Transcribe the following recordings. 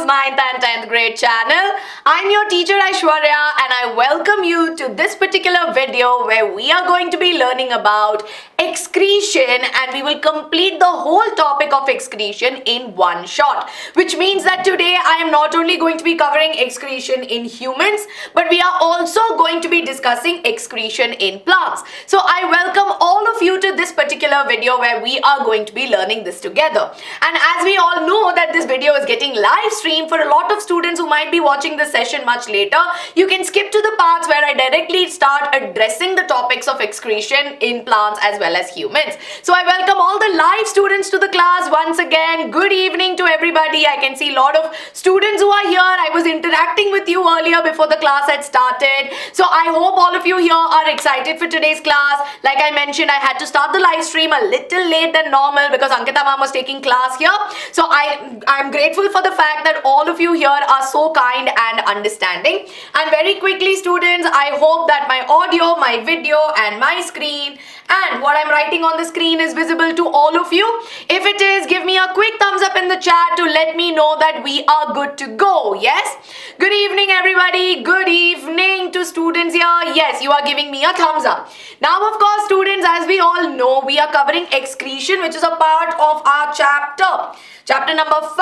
9th and 10th grade channel. I'm your teacher Aishwarya and I welcome you to this particular video where we are going to be learning about excretion, and we will complete the whole topic of excretion in one shot, which means that today I am not only going to be covering excretion in humans, but we are also going to be discussing excretion in plants. So I welcome all of you to this particular video where we are going to be learning this together. And as we all know that this video is getting live streamed, for a lot of students who might be watching this session much later, you can skip to the parts where I directly start addressing the topics of excretion in plants as well as humans. So I welcome all the live students to the class once again. Good evening to everybody. I can see a lot of students who are here. I was interacting with you earlier before the class had started. So I hope all of you here are excited for today's class. Like I mentioned, I had to start the live stream a little late than normal because Ankita ma'am was taking class here. So I'm grateful for the fact that all of you here are so kind and understanding. And very quickly, students, I hope that my audio, my video and my screen and what I'm writing on the screen is visible to all of you. If it is, give me a quick thumbs up in the chat to let me know that we are good to go. Yes? Good evening, everybody. Good evening to students here. Yes, you are giving me a thumbs up. Now, of course, students, as we all know, we are covering excretion, which is a part of our chapter. Chapter number 5,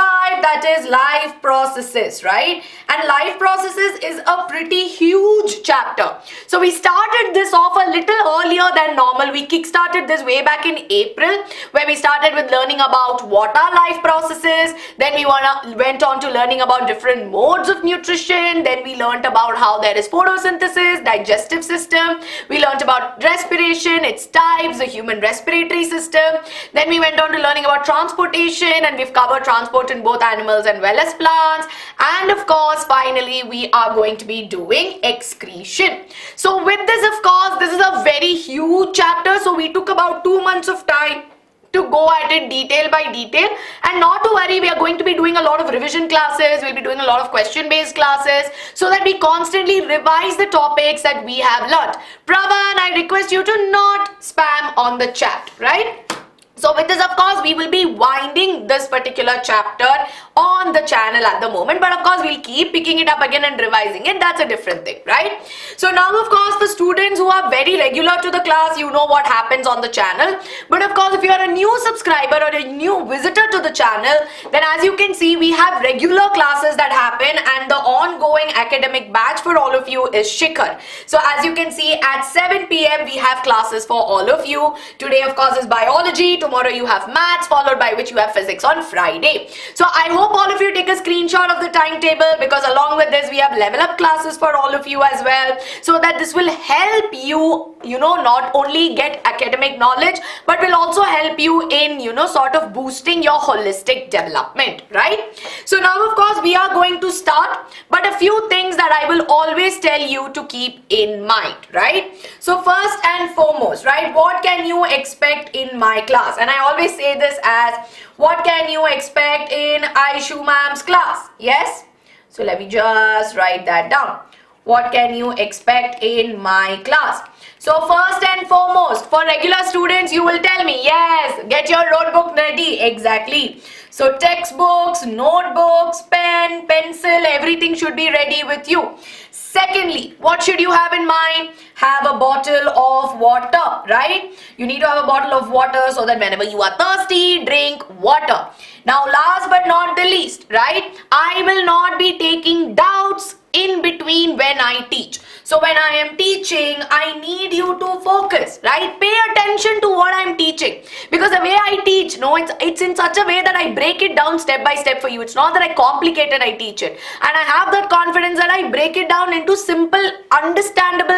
that is life processes, right? And life processes is a pretty huge chapter. So we started this off a little earlier than normal. We kick-started this way back in April, where we started with learning about what are life processes. Then we went on to learning about different modes of nutrition. Then we learned about how there is photosynthesis, digestive system. We learned about respiration, its types, the human respiratory system. Then we went on to learning about transportation, and we've covered transport in both animals and well as plants. And of course, finally, we are going to be doing excretion. So with this, of course, this is a very huge chapter. So we took about 2 months of time to go at it detail by detail. And not to worry, we are going to be doing a lot of revision classes. We'll be doing a lot of question-based classes so that we constantly revise the topics that we have learnt. Pravan, I request you to not spam on the chat, right? So with this, of course, we will be winding this particular chapter on the channel at the moment. But of course, we'll keep picking it up again and revising it. That's a different thing, right? So now, of course, the students who are very regular to the class, you know what happens on the channel. But of course, if you are a new subscriber or a new visitor to the channel, then as you can see, we have regular classes that happen. And the ongoing academic batch for all of you is Shikhar. So as you can see, at 7 p.m. we have classes for all of you. Today, of course, is biology. Tomorrow you have maths, followed by which you have physics on Friday. So I hope all of you take a screenshot of the timetable, because along with this we have level up classes for all of you as well, so that this will help you, not only get academic knowledge, but will also help you in, sort of boosting your holistic development, right? So now, of course, we are going to start, but a few things that I will always tell you to keep in mind, right? So first and foremost, right, what can you expect in my class? And I always say this as, what can you expect in Aishu ma'am's class? Yes? So let me just write that down. What can you expect in my class? So first and foremost, for regular students, you will tell me, yes, get your notebook ready. Exactly. So textbooks, notebooks, pen, pencil, everything should be ready with you. Secondly, what should you have in mind? Have a bottle of water, right? You need to have a bottle of water so that whenever you are thirsty, drink water. Now, last but not the least, right? I will not be taking doubts in between when I teach. So when I am teaching, I need you to focus, right? Pay attention to what I'm teaching, because the way I teach, it's in such a way that I break it down step by step for you. It's not that I complicate it, I teach it. And I have that confidence that I break it down into simple, understandable,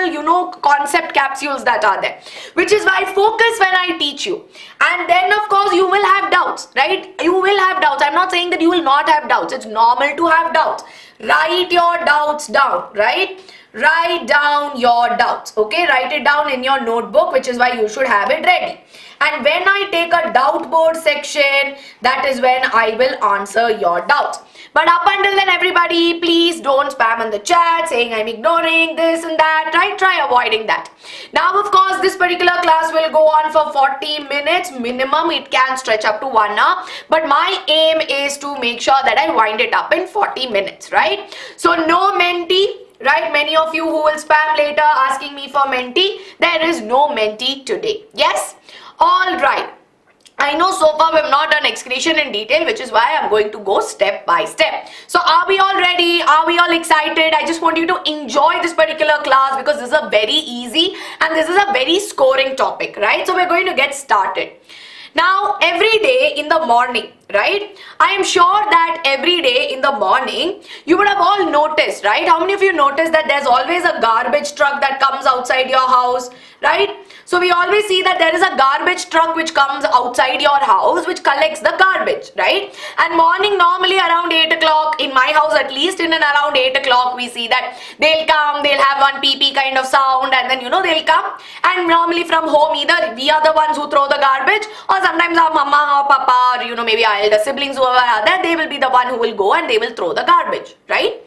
concept capsules that are there, which is why I focus when I teach you. And then, of course, you will have doubts, right? You will have doubts. I'm not saying that you will not have doubts. It's normal to have doubts. Write your doubts down, right? write down your doubts. Okay, write it down in your notebook, which is why you should have it ready. And when I take a doubt board section, that is when I will answer your doubts. But up until then, everybody, please don't spam in the chat saying I'm ignoring this and that, right? Try avoiding that. Now, of course, this particular class will go on for 40 minutes minimum. It can stretch up to 1 hour. But my aim is to make sure that I wind it up in 40 minutes, right? So, no mentee. Right, many of you who will spam later asking me for mentee, there is no mentee today. Yes? All right. I know so far we have not done excretion in detail, which is why I'm going to go step by step. So are we all ready? Are we all excited? I just want you to enjoy this particular class because this is a very easy and this is a very scoring topic, right? So we're going to get started. Now, every day in the morning, right? I am sure that every day in the morning, you would have all noticed, right? How many of you noticed that there's always a garbage truck that comes outside your house, right? So we always see that there is a garbage truck which comes outside your house which collects the garbage, right? And morning normally around 8 o'clock, in my house at least, in and around 8 o'clock we see that they'll come, they'll have one pee kind of sound and then they'll come, and normally from home either we are the ones who throw the garbage or sometimes our mama or papa or maybe our elder siblings, whoever are there, they will be the one who will go and they will throw the garbage, right?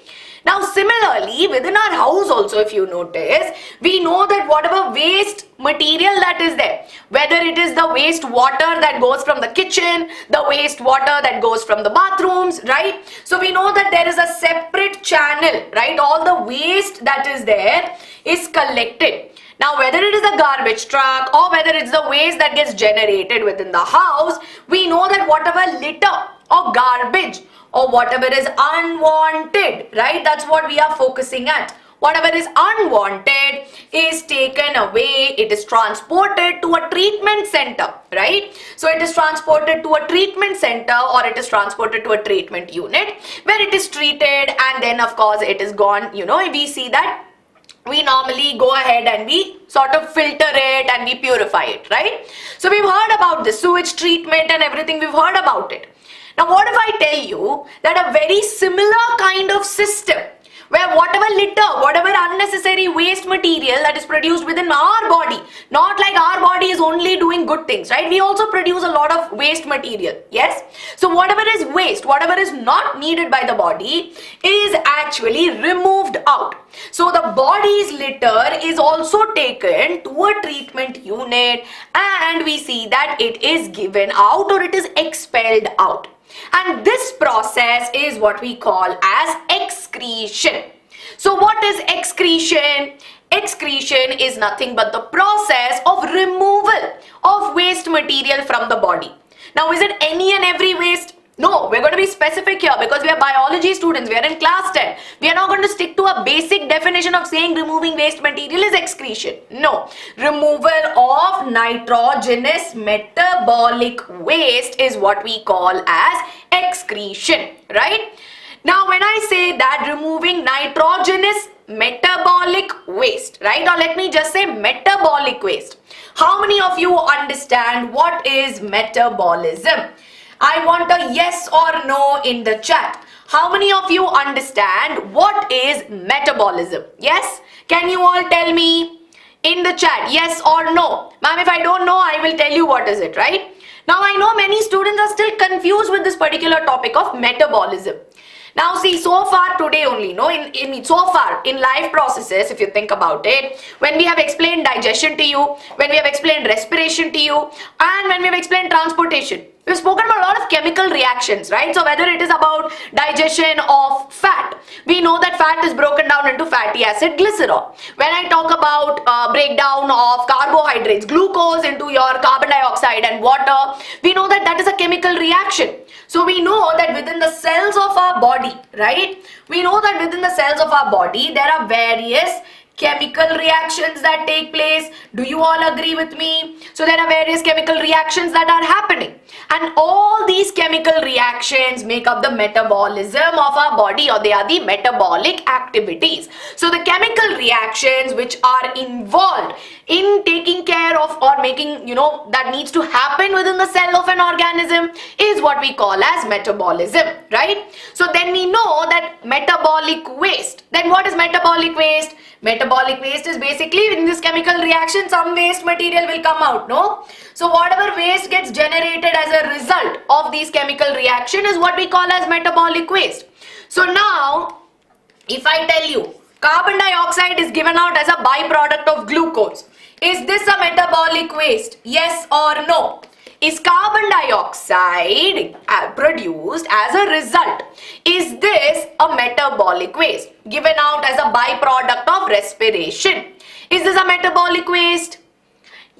Now similarly, within our house also, if you notice, we know that whatever waste material that is there, whether it is the waste water that goes from the kitchen, the waste water that goes from the bathrooms, right? So we know that there is a separate channel, right? All the waste that is there is collected. Now, whether it is a garbage truck or whether it's the waste that gets generated within the house, we know that whatever litter or garbage or whatever is unwanted, right? That's what we are focusing at. Whatever is unwanted is taken away. It is transported to a treatment center, right? So it is transported to a treatment center or it is transported to a treatment unit where it is treated, and then of course it is gone. We see that we normally go ahead and we sort of filter it and we purify it, right? So we've heard about the sewage treatment and everything, we've heard about it. Now what if I tell you that a very similar kind of system where whatever litter, whatever unnecessary waste material that is produced within our body, not like our body is only doing good things, right? We also produce a lot of waste material, yes? So whatever is waste, whatever is not needed by the body is actually removed out. So the body's litter is also taken to a treatment unit and we see that it is given out or it is expelled out. And this process is what we call as excretion. So what is excretion? Excretion is nothing but the process of removal of waste material from the body. Now, is it any and every waste? No, we're going to be specific here because we are biology students. We are in class 10. We are not going to stick to a basic definition of saying removing waste material is excretion. No, removal of nitrogenous metabolic waste is what we call as excretion, right? Now, when I say that removing nitrogenous metabolic waste, right? Or let me just say metabolic waste. How many of you understand what is metabolism? I want a yes or no in the chat. How many of you understand what is metabolism? Yes? Can you all tell me in the chat, yes or no? Ma'am, if I don't know, I will tell you what is it, right? Now, I know many students are still confused with this particular topic of metabolism. Now see, so far today only, so far in life processes, if you think about it, when we have explained digestion to you, when we have explained respiration to you, and when we have explained transportation, we've spoken about a lot of chemical reactions, right? So whether it is about digestion of fat, we know that fat is broken down into fatty acid glycerol. When I talk about breakdown of carbohydrates, glucose into your carbon dioxide and water, we know that that is a chemical reaction. So we know that within the cells of our body, right? We know that within the cells of our body, there are various chemical reactions that take place. Do you all agree with me? So there are various chemical reactions that are happening. And all these chemical reactions make up the metabolism of our body, or they are the metabolic activities. So the chemical reactions which are involved in taking care of or making, that needs to happen within the cell of an organism is what we call as metabolism, right? So then we know that metabolic waste. Then what is metabolic waste? Metabolic waste is basically in this chemical reaction some waste material will come out, no? So whatever waste gets generated as a result of these chemical reaction is what we call as metabolic waste. So now if I tell you carbon dioxide is given out as a byproduct of glucose, is this a metabolic waste? Yes or no? Is carbon dioxide produced as a result? Is this a metabolic waste given out as a byproduct of respiration? Is this a metabolic waste?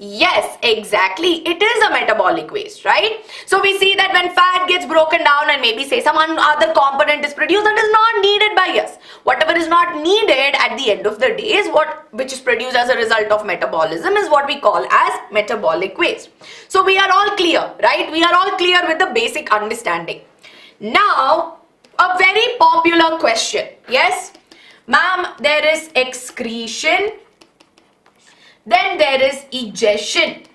Yes, exactly. It is a metabolic waste, right? So we see that when fat gets broken down and maybe say some other component is produced that is not needed by us. Whatever is not needed at the end of the day is which is produced as a result of metabolism is what we call as metabolic waste. So we are all clear, right? We are all clear with the basic understanding. Now, a very popular question. Yes, ma'am, there is excretion. Then there is egestion.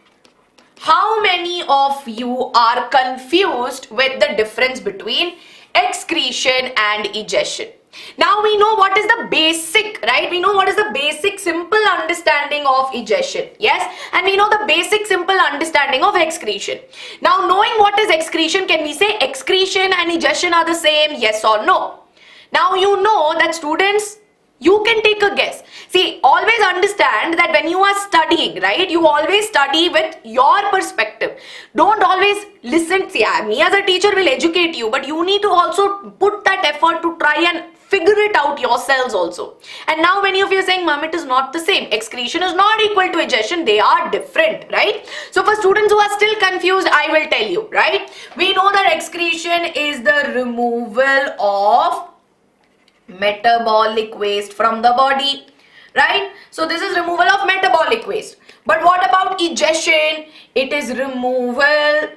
How many of you are confused with the difference between excretion and egestion? Now we know what is the basic, right? We know what is the basic simple understanding of egestion. Yes, and we know the basic simple understanding of excretion. Now knowing what is excretion, can we say excretion and egestion are the same? Yes or no? Now you know that students, you can take a guess. See, always understand that when you are studying, right, you always study with your perspective. Don't always listen. See, me as a teacher will educate you, but you need to also put that effort to try and figure it out yourselves also. And now many of you are saying, ma'am, it is not the same. Excretion is not equal to egestion. They are different, right? So for students who are still confused, I will tell you, right? We know that excretion is the removal of metabolic waste from the body, right? So this is removal of metabolic waste. But what about egestion? It is removal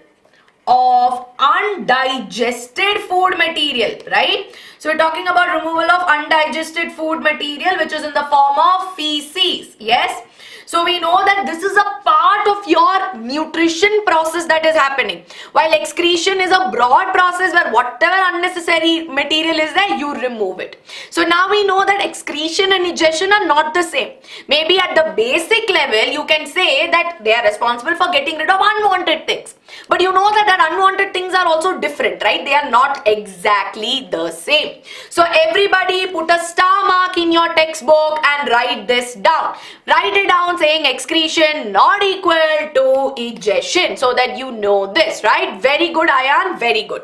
of undigested food material, right? So we're talking about removal of undigested food material which is in the form of feces. Yes. So we know that this is a part of your nutrition process that is happening. While excretion is a broad process where whatever unnecessary material is there, you remove it. So now we know that excretion and egestion are not the same. Maybe at the basic level, you can say that they are responsible for getting rid of unwanted things. But you know that unwanted things are also different, right? They are not exactly the same. So everybody put a star mark in your textbook and write this down. Write it down saying excretion not equal to egestion so that you know this, right? Very good, Ayan, very good.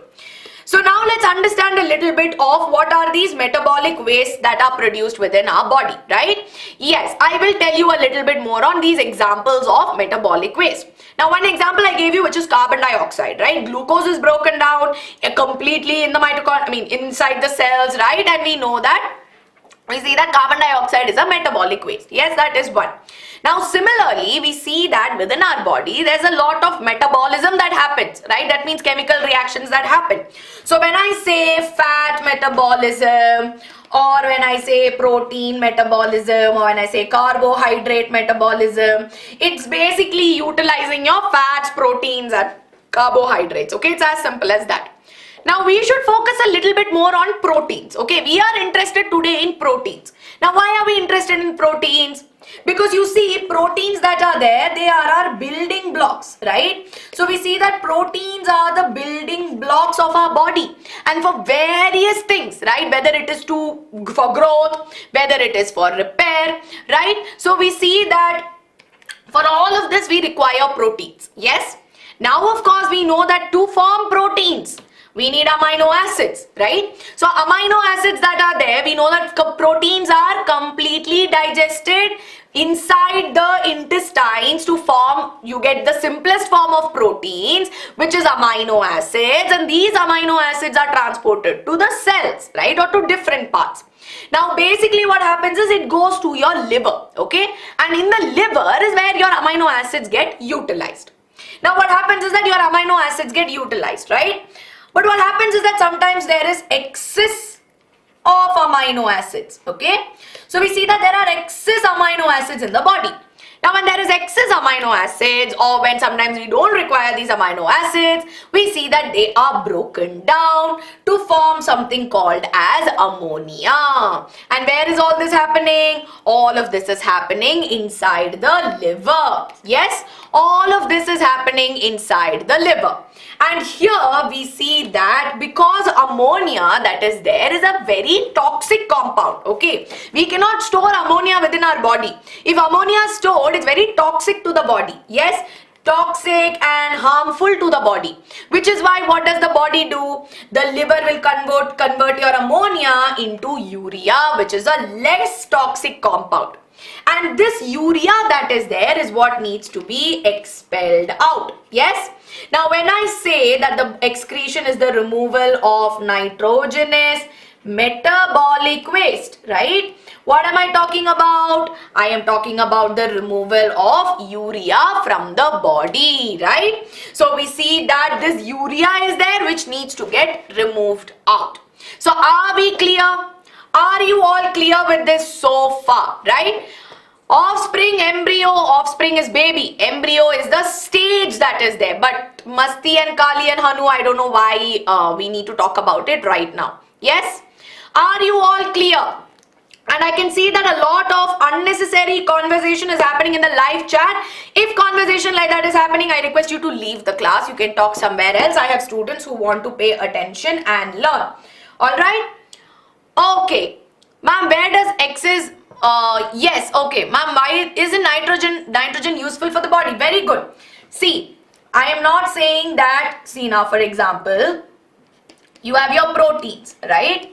So now let's understand a little bit of what are these metabolic wastes that are produced within our body, right? Yes, I will tell you a little bit more on these examples of metabolic waste. Now one example I gave you, which is carbon dioxide, right? Glucose is broken down completely in the mitochondria, inside the cells, right? And we know that we see that carbon dioxide is a metabolic waste. Yes, that is one. Now similarly, we see that within our body, there's a lot of metabolism that happens, right? That means chemical reactions that happen. So when I say fat metabolism, or when I say protein metabolism, or when I say carbohydrate metabolism, it's basically utilizing your fats, proteins and carbohydrates. Okay, it's as simple as that. Now we should focus a little bit more on proteins. Okay, we are interested today in proteins. Now why are we interested in proteins? Because you see, proteins that are there, they are our building blocks, right? So we see that proteins are the building blocks of our body and for various things, right? Whether it is for growth, whether it is for repair, right? So we see that for all of this we require proteins. Yes. Now of course we know that to form proteins, we need amino acids, right? So amino acids that are there, we know that proteins are completely digested inside the intestines to form, you get the simplest form of proteins, which is amino acids, and these amino acids are transported to the cells, right, or to different parts. Now basically what happens is it goes to your liver, okay, and in the liver is where your amino acids get utilized. Now what happens is that your amino acids get utilized, right? But what happens is that sometimes there is excess of amino acids, okay? So we see that there are excess amino acids in the body. Now when there is excess amino acids, or when sometimes we don't require these amino acids, we see that they are broken down to form something called as ammonia. And where is all this happening? All of this is happening inside the liver. Yes, all of this is happening inside the liver. And here we see that because ammonia that is there is a very toxic compound. Okay, we cannot store ammonia within our body. If ammonia is stored, it's very toxic to the body. Yes, toxic and harmful to the body, which is why what does the body do? The liver will convert your ammonia into urea, which is a less toxic compound. And this urea that is there is what needs to be expelled out. Yes. Now when I say that the excretion is the removal of nitrogenous metabolic waste, right? What am I talking about? I am talking about the removal of urea from the body, right? So we see that this urea is there which needs to get removed out. So are we clear? Are you all clear with this so far, right? Offspring, embryo, offspring is baby. Embryo is the stage that is there. But Masti and Kali and Hanu, I don't know why we need to talk about it right now. Yes? Are you all clear? And I can see that a lot of unnecessary conversation is happening in the live chat. If conversation like that is happening, I request you to leave the class. You can talk somewhere else. I have students who want to pay attention and learn. Alright? Okay. Ma'am, where does excess... yes, okay. Ma'am, why isn't nitrogen useful for the body? Very good. See, I am not saying that... See now, for example, you have your proteins, right?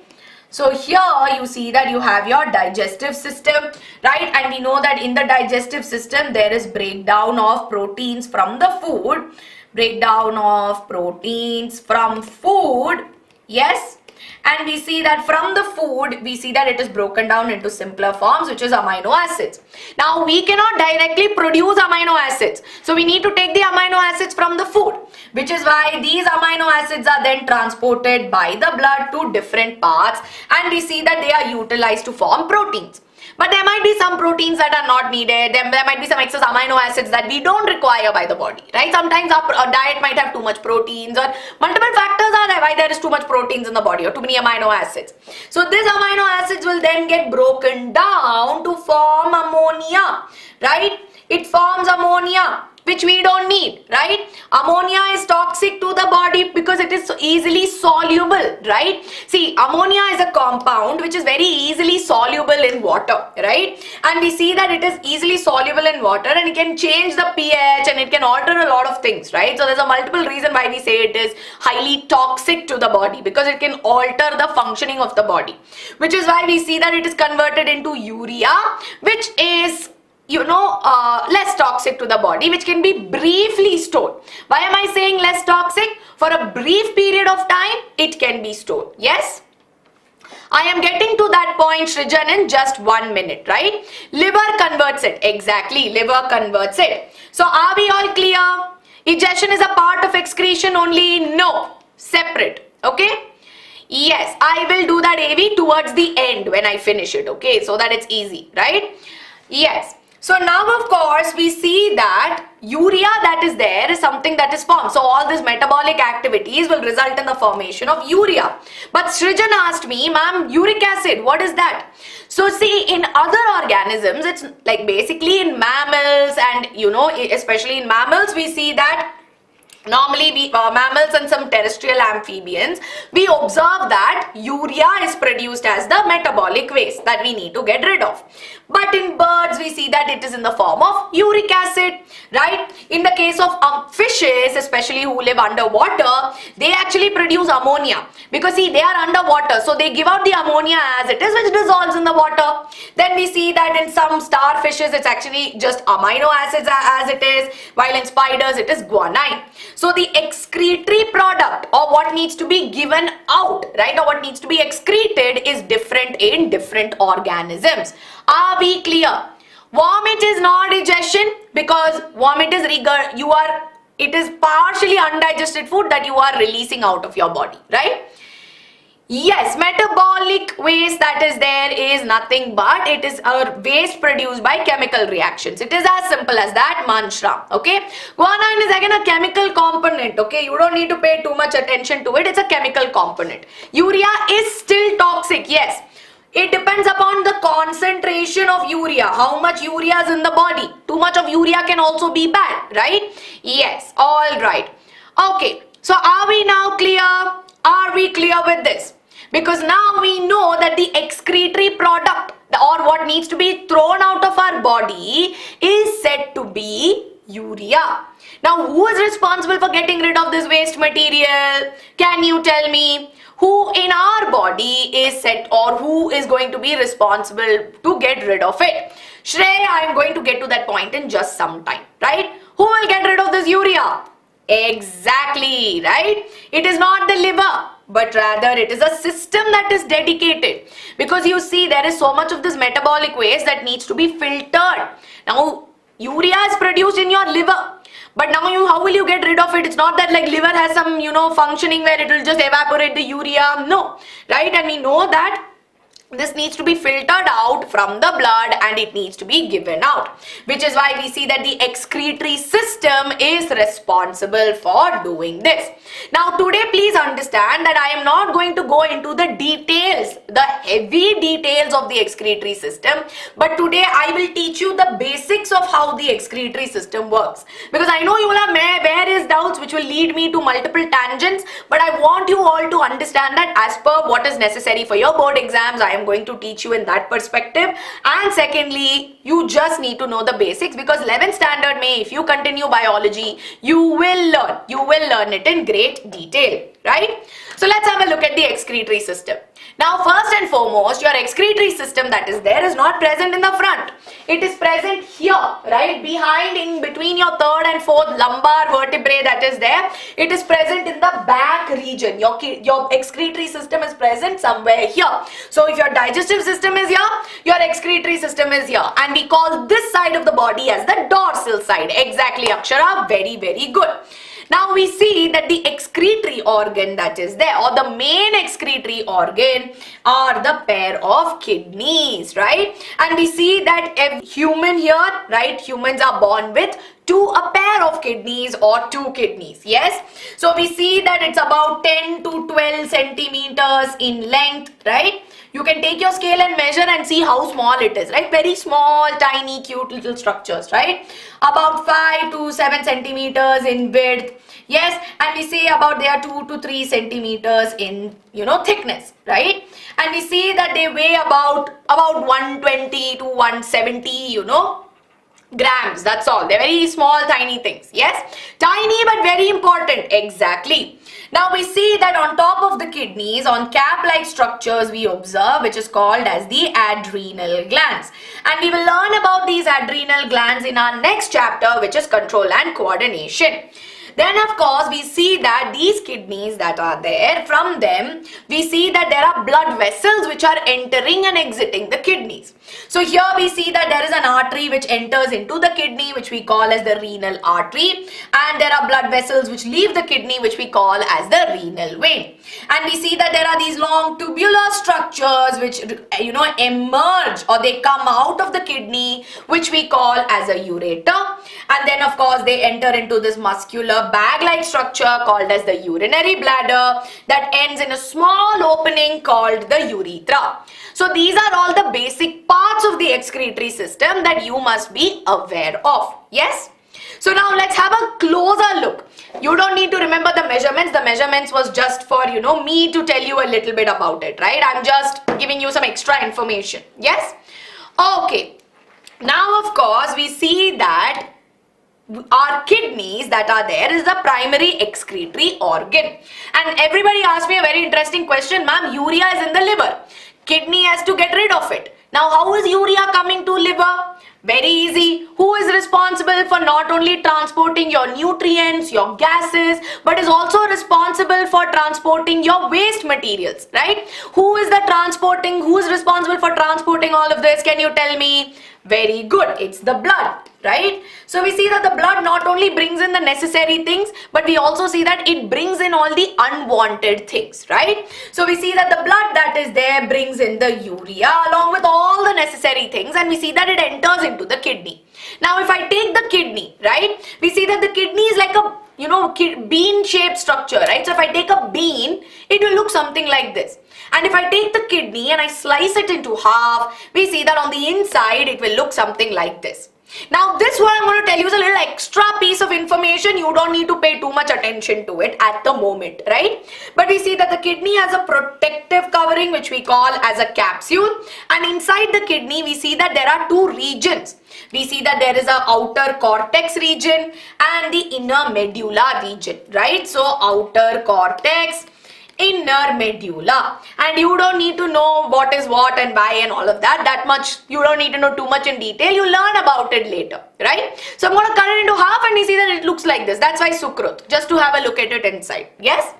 So here you see that you have your digestive system, right? And we know that in the digestive system there is breakdown of proteins from the food. Breakdown of proteins from food. Yes. And we see that from the food, we see that it is broken down into simpler forms, which is amino acids. Now, we cannot directly produce amino acids. So, we need to take the amino acids from the food, which is why these amino acids are then transported by the blood to different parts. And we see that they are utilized to form proteins. But there might be some proteins that are not needed. There might be some excess amino acids that we don't require by the body, right? Sometimes our diet might have too much proteins, or multiple factors are there why there is too much proteins in the body or too many amino acids. So these amino acids will then get broken down to form ammonia, right? It forms ammonia, which we don't need, right? Ammonia is toxic to the body because it is so easily soluble, right? See, ammonia is a compound which is very easily soluble in water, right? And we see that it is easily soluble in water and it can change the pH and it can alter a lot of things, right? So there's a multiple reason why we say it is highly toxic to the body, because it can alter the functioning of the body, which is why we see that it is converted into urea, which is less toxic to the body, which can be briefly stored. Why am I saying less toxic? For a brief period of time, it can be stored. Yes? I am getting to that point, Srijan, in just 1 minute, right? Liver converts it. Exactly, liver converts it. So, are we all clear? Egestion is a part of excretion only? No. Separate. Okay? Yes, I will do that AV towards the end when I finish it. Okay? So that it's easy, right? Yes. So now of course we see that urea that is there is something that is formed. So all these metabolic activities will result in the formation of urea. But Srijan asked me, ma'am, uric acid, what is that? So see, in other organisms, it's like basically in mammals and especially in mammals, we see that normally mammals and some terrestrial amphibians, we observe that urea is produced as the metabolic waste that we need to get rid of. But in birds, we see that it is in the form of uric acid, right? In the case of fishes, especially who live underwater, they actually produce ammonia because see, they are underwater. So they give out the ammonia as it is, which dissolves in the water. Then we see that in some starfishes, it's actually just amino acids as it is, while in spiders, it is guanine. So the excretory product or what needs to be given out, right, or what needs to be excreted is different in different organisms. Are we clear? Vomit is not digestion because vomit is it is partially undigested food that you are releasing out of your body, right? Yes, metabolic waste that is there is nothing but it is a waste produced by chemical reactions. It is as simple as that, mantra. Okay, guanine is again a chemical component. Okay, you don't need to pay too much attention to it. It's a chemical component. Urea is still toxic. Yes, it depends upon the concentration of urea, how much urea is in the body. Too much of urea can also be bad, right? Yes, all right. Okay, so are we now clear? Are we clear with this? Because now we know that the excretory product or what needs to be thrown out of our body is said to be urea. Now, who is responsible for getting rid of this waste material? Can you tell me? Who in our body is set or who is going to be responsible to get rid of it? Shrey, I am going to get to that point in just some time, right? Who will get rid of this urea? Exactly, right? It is not the liver, but rather it is a system that is dedicated, because you see there is so much of this metabolic waste that needs to be filtered. Now, urea is produced in your liver. But now how will you get rid of it? It's not that like liver has some, functioning where it will just evaporate the urea. No, right? And we know that this needs to be filtered out from the blood and it needs to be given out, which is why we see that the excretory system is responsible for doing this. Now today please understand that I am not going to go into the details, the heavy details of the excretory system, but today I will teach you the basics of how the excretory system works, because I know you will have various doubts which will lead me to multiple tangents, but I want you all to understand that as per what is necessary for your board exams, I am going to teach you in that perspective. And secondly, you just need to know the basics, because 11th standard may, if you continue biology, you will learn it in great detail, right? So let's have a look at the excretory system. Now first and foremost, your excretory system that is there is not present in the front. It is present here, right behind, in between your third and fourth lumbar vertebrae that is there. It is present in the back region. Your excretory system is present somewhere here. So if your digestive system is here, your excretory system is here. And we call this side of the body as the dorsal side. Exactly, Akshara. Very, very good. Now we see that the excretory organ that is there, or the main excretory organ, are the pair of kidneys, right? And we see that every human here, right, humans are born with a pair of kidneys or two kidneys. Yes, so we see that it's about 10 to 12 centimeters in length, right? You can take your scale and measure and see how small it is, right? Very small, tiny, cute little structures, right? About 5 to 7 centimeters in width. Yes, and we say about they are 2 to 3 centimeters in, thickness, right? And we see that they weigh about 120 to 170, grams. That's all. They're very small, tiny things. Yes, tiny but very important. Exactly. Now we see that on top of the kidneys, on cap-like structures we observe, which is called as the adrenal glands. And we will learn about these adrenal glands in our next chapter, which is control and coordination. Then of course we see that these kidneys that are there, from them we see that there are blood vessels which are entering and exiting the kidneys. So here we see that there is an artery which enters into the kidney, which we call as the renal artery, and there are blood vessels which leave the kidney, which we call as the renal vein. And we see that there are these long tubular structures which emerge, or they come out of the kidney, which we call as a ureter. And then of course they enter into this muscular bag-like structure called as the urinary bladder that ends in a small opening called the urethra. So these are all the basic parts of the excretory system that you must be aware of. Yes? So now let's have a closer look. You don't need to remember the measurements. The measurements was just for, me to tell you a little bit about it, right? I'm just giving you some extra information. Yes? Okay. Now, of course, we see that our kidneys that are there is the primary excretory organ. And everybody asked me a very interesting question, ma'am, urea is in the liver. Kidney has to get rid of it. Now, how is urea coming to liver? Very easy. Who is responsible responsible for not only transporting your nutrients, your gases, but is also responsible for transporting your waste materials, right? Who is responsible for transporting all of this? Can you tell me? Very good. It's the blood, right? So we see that the blood not only brings in the necessary things, but we also see that it brings in all the unwanted things, right? So we see that the blood that is there brings in the urea along with all the necessary things, and we see that it enters into the kidney. Now if I take the kidney, right, we see that the kidney is like a bean shaped structure, right? So if I take a bean, it will look something like this. And if I take the kidney and I slice it into half, we see that on the inside it will look something like this. Now this what I'm going to tell you is a little extra piece of information. You don't need to pay too much attention to it at the moment, right? But we see that the kidney has a protective covering which we call as a capsule, and inside the kidney we see that there are two regions. We see that there is a outer cortex region and the inner medulla region, right? So outer cortex, inner medulla, and you don't need to know what is what and why and all of that much. You don't need to know too much in detail. You learn about it later, right? So I'm going to cut it into half and we see that it looks like this. That's why sukrut, just to have a look at it inside. Yes.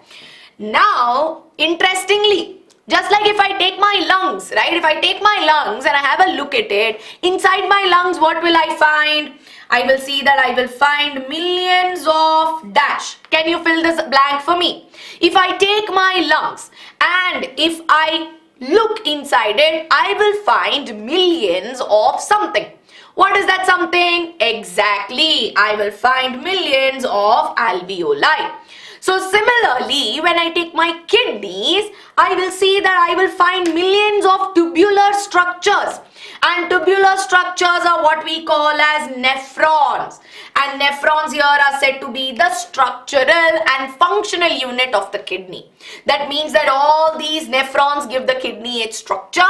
Now interestingly, just like if I take my lungs, right? If I take my lungs and I have a look at it, inside my lungs what will I find? I will see that I will find millions of dash. Can you fill this blank for me? If I take my lungs and if I look inside it, I will find millions of something. What is that something? Exactly, I will find millions of alveoli. So similarly, when I take my kidneys, I will see that I will find millions of tubular structures. And tubular structures are what we call as nephrons. And nephrons here are said to be the structural and functional unit of the kidney. That means that all these nephrons give the kidney its structure,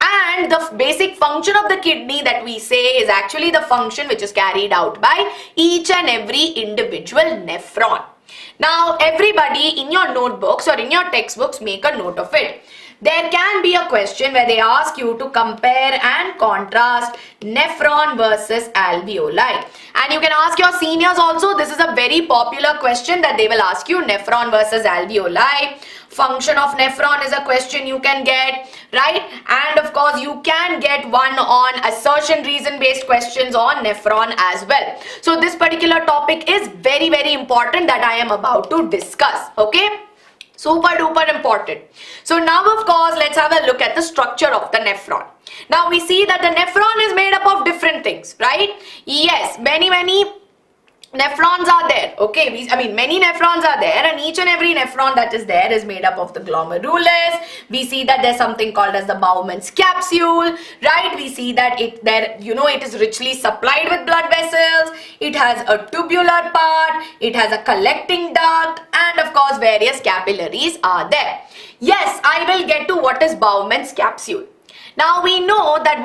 and the basic function of the kidney that we say is actually the function which is carried out by each and every individual nephron. Now everybody in your notebooks or in your textbooks make a note of it. There can be a question where they ask you to compare and contrast nephron versus alveoli. And you can ask your seniors also. This is a very popular question that they will ask you, nephron versus alveoli. Function of nephron is a question you can get, right? And of course you can get one on assertion reason based questions on nephron as well. So this particular topic is very, very important that I am about to discuss, okay? Super duper important. So now of course let's have a look at the structure of the nephron. Now we see that the nephron is made up of different things, right? Yes, many nephrons are there, okay? Many nephrons are there, and each and every nephron that is there is made up of the glomerulus. We see that there's something called as the Bowman's capsule, right? We see that it is richly supplied with blood vessels. It has a tubular part, it has a collecting duct, and of course various capillaries are there. Yes, I will get to what is Bowman's capsule. Now we know that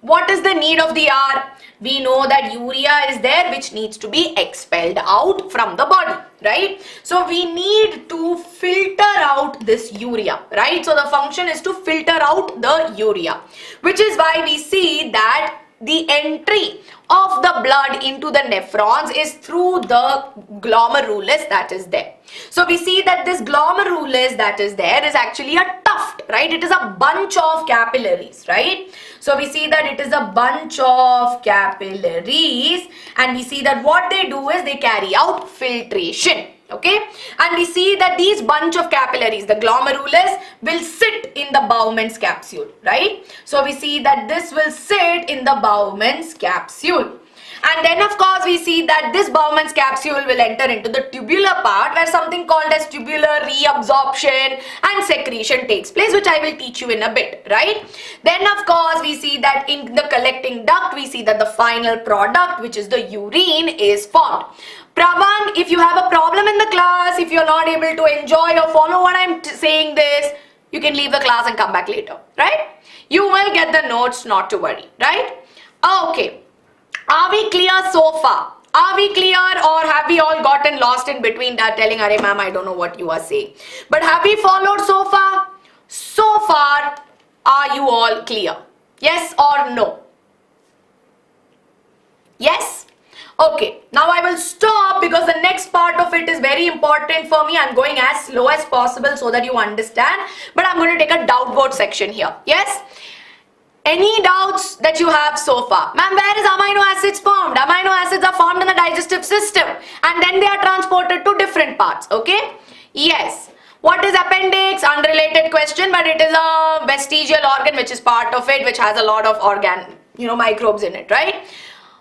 what is the need of the hour? We know that urea is there which needs to be expelled out from the body, right? So we need to filter out this urea, right? So the function is to filter out the urea, which is why we see that the entry of the blood into the nephrons is through the glomerulus that is there. So we see that this glomerulus that is there is actually a tuft, right? It is a bunch of capillaries, right? So we see that it is a bunch of capillaries, and we see that what they do is they carry out filtration. Okay, and we see that these bunch of capillaries, the glomerulus, will sit in the Bowman's capsule, right? So we see that this will sit in the Bowman's capsule. And then of course we see that this Bowman's capsule will enter into the tubular part where something called as tubular reabsorption and secretion takes place, which I will teach you in a bit, right? Then of course we see that in the collecting duct, we see that the final product, which is the urine, is formed. Pravan, if you have a problem in the class, if you're not able to enjoy or follow what I'm saying this, you can leave the class and come back later, right? You will get the notes, not to worry, right? Okay. Are we clear so far? Are we clear, or have we all gotten lost in between that telling, "Arey ma'am, I don't know what you are saying"? But have we followed so far? So far, are you all clear? Yes or no? Yes? Okay, now I will stop because the next part of it is very important for me. I'm going as slow as possible so that you understand. But I'm going to take a doubt board section here. Yes? Any doubts that you have so far? Ma'am, where is amino acids formed? Amino acids are formed in the digestive system and then they are transported to different parts. Okay? Yes. What is appendix? Unrelated question, but it is a vestigial organ which is part of it, which has a lot of microbes in it, right?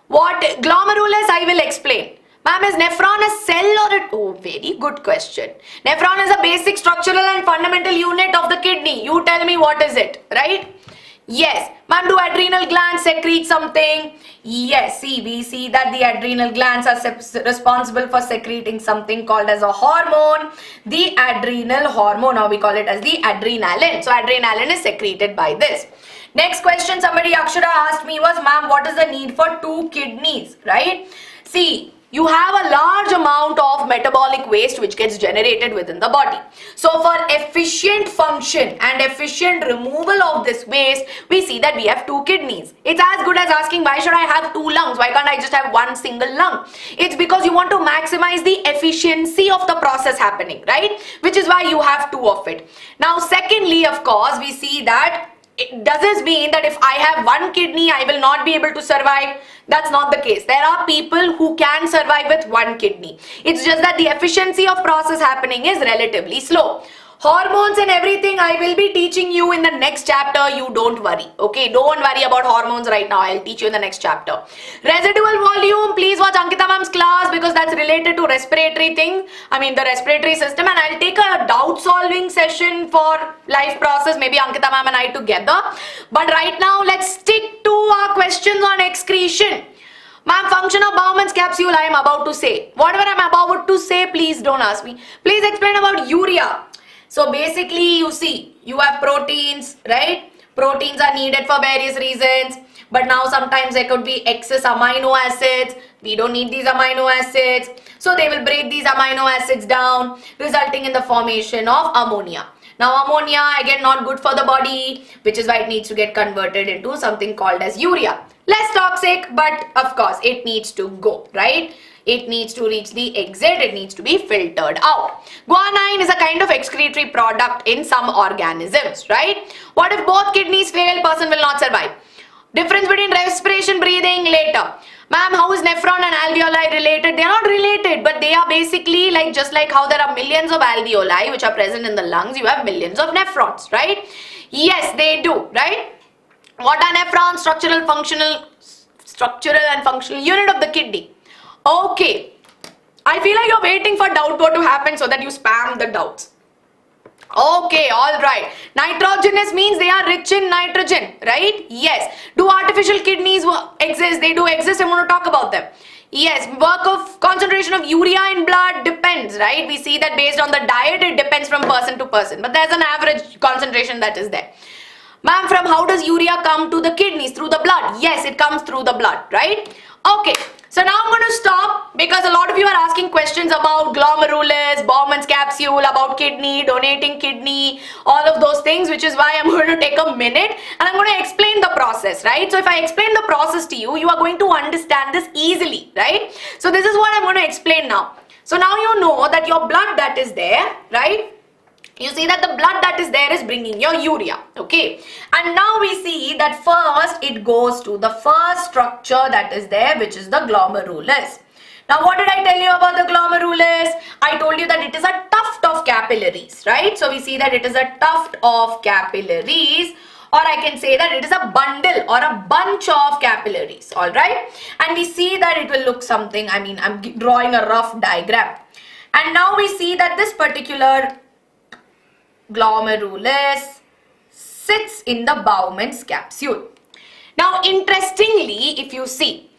What glomerulus? I will explain. Ma'am, is nephron a cell or a... Oh, very good question. Nephron is a basic structural and fundamental unit of the kidney. You tell me what is it, right? Yes. Ma'am, do adrenal glands secrete something? Yes. See, we see that the adrenal glands are responsible for secreting something called as a hormone. The adrenal hormone, or we call it as the adrenaline. So, adrenaline is secreted by this. Next question somebody Akshara asked me was, ma'am, what is the need for 2 kidneys, right? See, you have a large amount of metabolic waste which gets generated within the body. So for efficient function and efficient removal of this waste, we see that we have 2 kidneys. It's as good as asking, why should I have 2 lungs? Why can't I just have 1 single lung? It's because you want to maximize the efficiency of the process happening, right? Which is why you have 2 of it. Now, secondly, of course, we see that does this mean that if I have 1 kidney, I will not be able to survive? That's not the case. There are people who can survive with 1 kidney. It's just that the efficiency of process happening is relatively slow. Hormones and everything I will be teaching you in the next chapter. You don't worry. Okay, don't worry about hormones right now. I'll teach you in the next chapter. Residual volume, please watch Ankita ma'am's class because that's related to respiratory thing. The respiratory system, and I'll take a doubt solving session for life process. Maybe Ankita ma'am and I together. But right now, let's stick to our questions on excretion. Ma'am, function of Bowman's capsule I am about to say. Whatever I'm about to say, please don't ask me. Please explain about urea. So basically, you see, you have proteins, right? Proteins are needed for various reasons. But now sometimes there could be excess amino acids. We don't need these amino acids. So they will break these amino acids down, resulting in the formation of ammonia. Now ammonia, again, not good for the body, which is why it needs to get converted into something called as urea. Less toxic, but of course, it needs to go, right? It needs to reach the exit, it needs to be filtered out. Guanine is a kind of excretory product in some organisms, right? What if both kidneys fail? Person will not survive. Difference between respiration, breathing, later. Ma'am, how is nephron and alveoli related? They are not related, but they are basically just like how there are millions of alveoli which are present in the lungs, you have millions of nephrons, right? Yes, they do, right? What are nephrons? Structural and functional unit of the kidney. Okay, I feel like you're waiting for doubt board to happen so that you spam the doubts. Okay, all right. Nitrogenous means they are rich in nitrogen, right? Yes. Do artificial kidneys exist? They do exist. I'm going to talk about them. Yes, work of concentration of urea in blood depends, right? We see that based on the diet, it depends from person to person. But there's an average concentration that is there. Ma'am, from how does urea come to the kidneys? Through the blood. Yes, it comes through the blood, right? Okay. So now I'm going to stop because a lot of you are asking questions about glomerulus, Bowman's capsule, about kidney, donating kidney, all of those things, which is why I'm going to take a minute and I'm going to explain the process, right? So if I explain the process to you, you are going to understand this easily, right? So this is what I'm going to explain now. So now you know that your blood that is there, right? You see that the blood that is there is bringing your urea, okay? And now we see that first it goes to the first structure that is there, which is the glomerulus. Now what did I tell you about the glomerulus? I told you that it is a tuft of capillaries, right? So we see that it is a tuft of capillaries, or I can say that it is a bundle or a bunch of capillaries, all right? And we see that it will look something, I'm drawing a rough diagram. And now we see that this particular glomerulus sits in the Bowman's capsule. Now interestingly, if you see,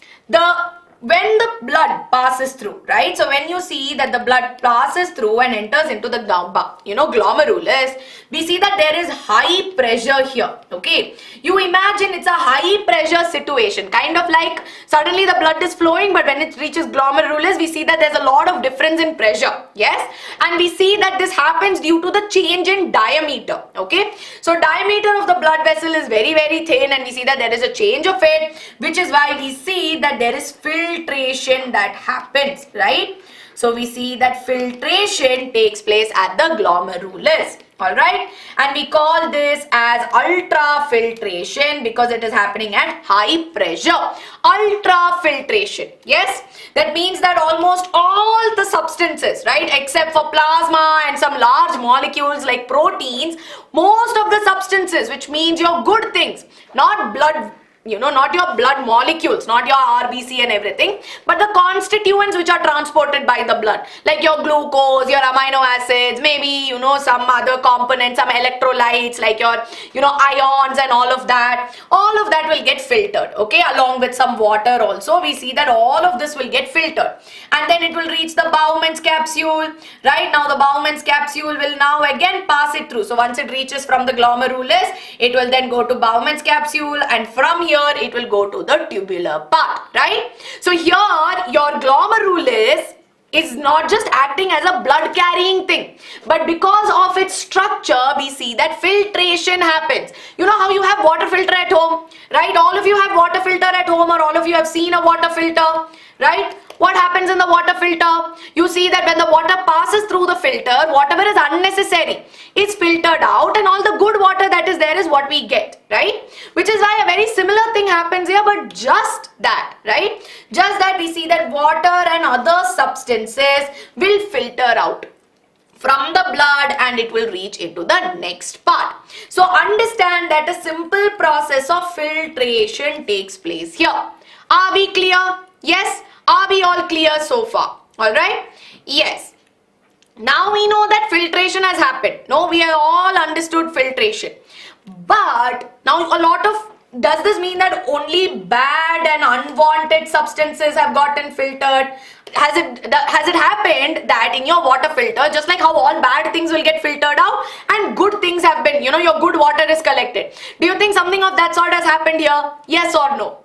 when the blood passes through, right? So when you see that the blood passes through and enters into the glomerulus, we see that there is high pressure here, okay? You imagine it's a high pressure situation, kind of like suddenly the blood is flowing, but when it reaches glomerulus, we see that there's a lot of difference in pressure, yes? And we see that this happens due to the change in diameter, okay? So diameter of the blood vessel is very, very thin, and we see that there is a change of it, which is why we see that there is filled filtration that happens, right? So we see that filtration takes place at the glomerulus. Alright, and we call this as ultrafiltration because it is happening at high pressure. Ultrafiltration, yes, that means that almost all the substances, right, except for plasma and some large molecules like proteins, most of the substances, which means your good things, not blood, not your blood molecules, not your RBC and everything, but the constituents which are transported by the blood, like your glucose, your amino acids, maybe, some other components, some electrolytes, like your, ions and all of that will get filtered, okay, along with some water also. We see that all of this will get filtered, and then it will reach the Bowman's capsule, right? Now the Bowman's capsule will now again pass it through. So once it reaches from the glomerulus, it will then go to Bowman's capsule, and from here it will go to the tubular part, right? So here your glomerulus is not just acting as a blood carrying thing, but because of its structure, we see that filtration happens. You know how you have water filter at home, right? All of you have water filter at home, or all of you have seen a water filter, right? What happens in the water filter? You see that when the water passes through the filter, whatever is unnecessary is filtered out, and all the good water that is there is what we get, right? Which is why a very similar thing happens here, but just that, right? Just that we see that water and other substances will filter out from the blood and it will reach into the next part. So understand that a simple process of filtration takes place here. Are we clear? Yes? Are we all clear so far? Alright? Yes. Now we know that filtration has happened. No, we have all understood filtration. But now does this mean that only bad and unwanted substances have gotten filtered? Has it happened that in your water filter, just like how all bad things will get filtered out and good things have been, your good water is collected? Do you think something of that sort has happened here? Yes or no?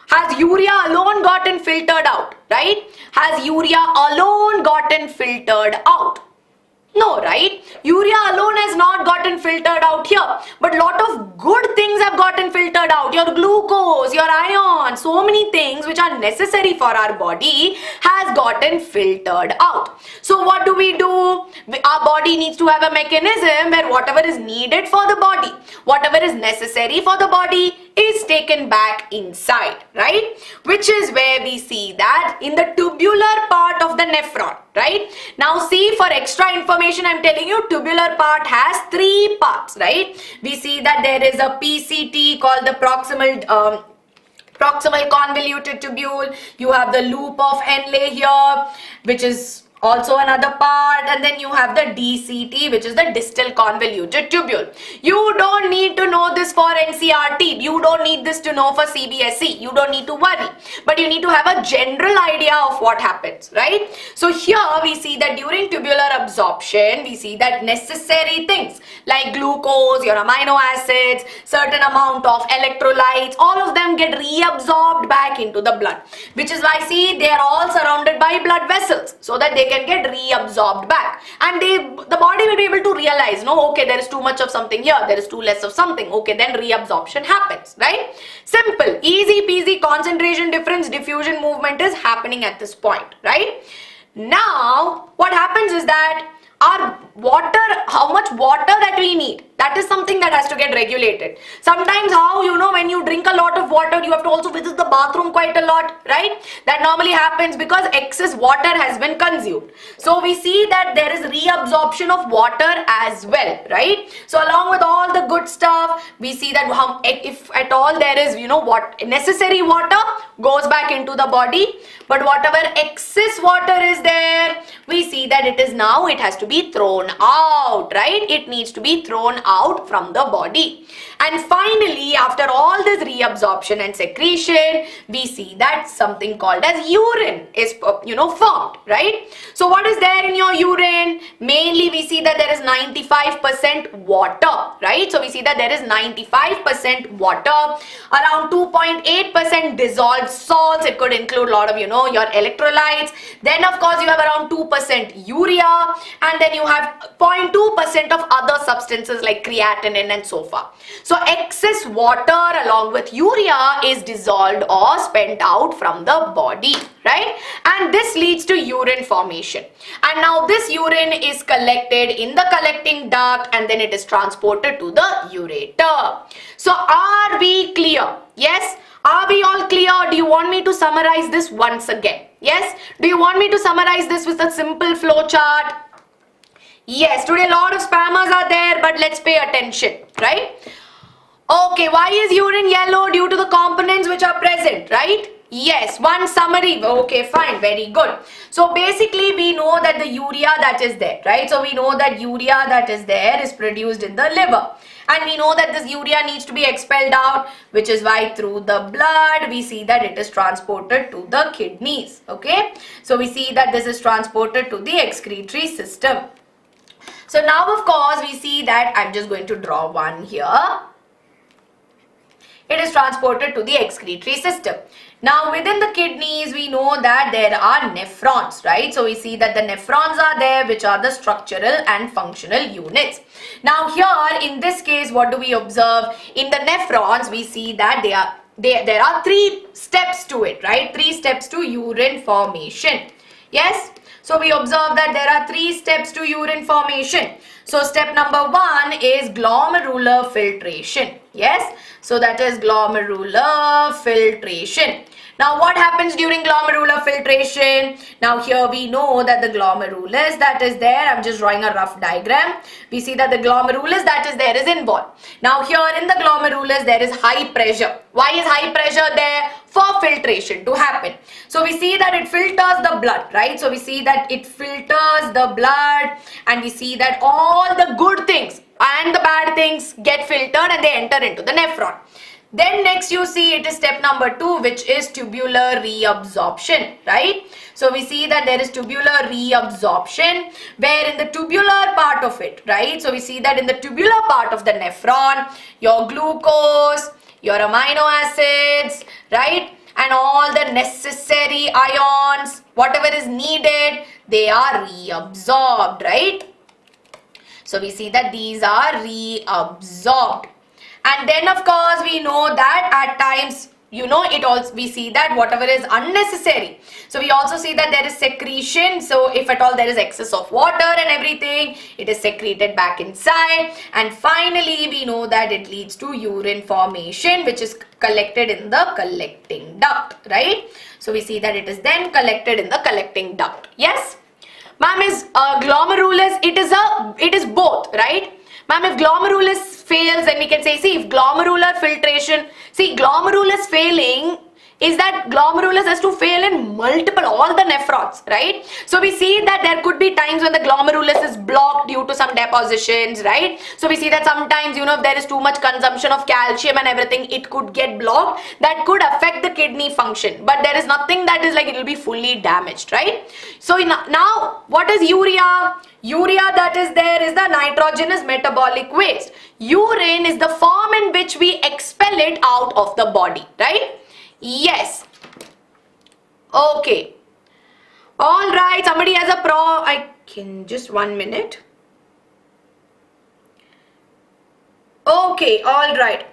Has urea alone gotten filtered out, right? Has urea alone gotten filtered out? No, right? Urea alone has not gotten filtered out here, but lot of good things have gotten filtered out. Your glucose, your iron, so many things which are necessary for our body has gotten filtered out. So what do? Our body needs to have a mechanism where whatever is needed for the body, whatever is necessary for the body is taken back inside, right? Which is where we see that in the tubular part of the nephron, right? Now see, for extra information, I'm telling you, tubular part has three parts, right? We see that there is a PCT called the proximal convoluted tubule. You have the loop of Henle here, which is also another part, and then you have the DCT, which is the distal convoluted tubule. You don't need to know this for NCRT. You don't need this to know for CBSE. You don't need to worry, but you need to have a general idea of what happens, right? So here we see that during tubular absorption, we see that necessary things like glucose, your amino acids, certain amount of electrolytes, all of them get reabsorbed back into the blood, which is why, see, they are all surrounded by blood vessels so that they can get reabsorbed back, and the body will be able to realize, no, okay, there is too much of something here, there is too less of something, okay, then reabsorption happens, right? Simple, easy peasy, concentration difference, diffusion movement is happening at this point, right? Now what happens is that our water, how much water that we need, that is something that has to get regulated. Sometimes when you drink a lot of water, you have to also visit the bathroom quite a lot, right? That normally happens because excess water has been consumed. So we see that there is reabsorption of water as well, right? So along with all the good stuff, we see that if at all there is, what necessary water goes back into the body, but whatever excess water is there, we see that it has to be thrown out, right? It needs to be thrown out from the body. And finally, after all this reabsorption and secretion, we see that something called as urine is formed, right? So what is there in your urine? Mainly we see that there is 95% water, right? So we see that there is 95% water, around 2.8% dissolved include salts, it could include a lot of, your electrolytes. Then of course you have around 2% urea, and then you have 0.2% of other substances like creatinine and so forth. So excess water along with urea is dissolved or spent out from the body, right? And this leads to urine formation. And now this urine is collected in the collecting duct, and then it is transported to the ureter. So are we clear? Yes? Are we all clear? Do you want me to summarize this once again? Yes? Do you want me to summarize this with a simple flow chart? Yes, today a lot of spammers are there, but let's pay attention, right? Okay, why is urine yellow? Due to the components which are present, right? Yes, one summary. Okay, fine, very good. So basically we know that the urea that is there, right? So we know that urea that is there is produced in the liver. And we know that this urea needs to be expelled out, which is why through the blood we see that it is transported to the kidneys. Okay, so we see that this is transported to the excretory system. So now of course we see that I'm just going to draw one here. It is transported to the excretory system. Now within the kidneys we know that there are nephrons, right? So we see that the nephrons are there, which are the structural and functional units. Now here in this case, what do we observe? In the nephrons we see that there are 3 steps to it, right? 3 steps to urine formation. Yes? So we observe that there are 3 steps to urine formation. So step number 1 is glomerular filtration. Yes, so that is glomerular filtration. Now what happens during glomerular filtration? Now here we know that the glomerulus that is there, I'm just drawing a rough diagram. We see that the glomerulus that is there is involved. Now here in the glomerulus there is high pressure. Why is high pressure there? For filtration to happen. So we see that it filters the blood, right? So we see that it filters the blood, and we see that all the good things and the bad things get filtered and they enter into the nephron. Then next you see it is step number 2, which is tubular reabsorption, right? So we see that there is tubular reabsorption, where in the tubular part of it, right? So we see that in the tubular part of the nephron, your glucose, your amino acids, right? And all the necessary ions, whatever is needed, they are reabsorbed, right? So we see that these are reabsorbed. And then of course we know that at times, we see that whatever is unnecessary. So we also see that there is secretion. So if at all there is excess of water and everything, it is secreted back inside. And finally we know that it leads to urine formation, which is collected in the collecting duct, right? So we see that it is then collected in the collecting duct. Yes? Ma'am, is glomerulus, it is both, right? Ma'am, if glomerulus fails, then we can say, see, if glomerular filtration, see, glomerulus failing is that glomerulus has to fail in all the nephrons, right? So we see that there could be times when the glomerulus is blocked due to some depositions, right? So we see that sometimes, if there is too much consumption of calcium and everything, it could get blocked. That could affect the kidney function, but there is nothing that is like it will be fully damaged, right? So now, what is urea? Urea that is there is the nitrogenous metabolic waste. Urine is the form in which we expel it out of the body, right? Yes. Okay. All right. Somebody has a I can just 1 minute. Okay. All right.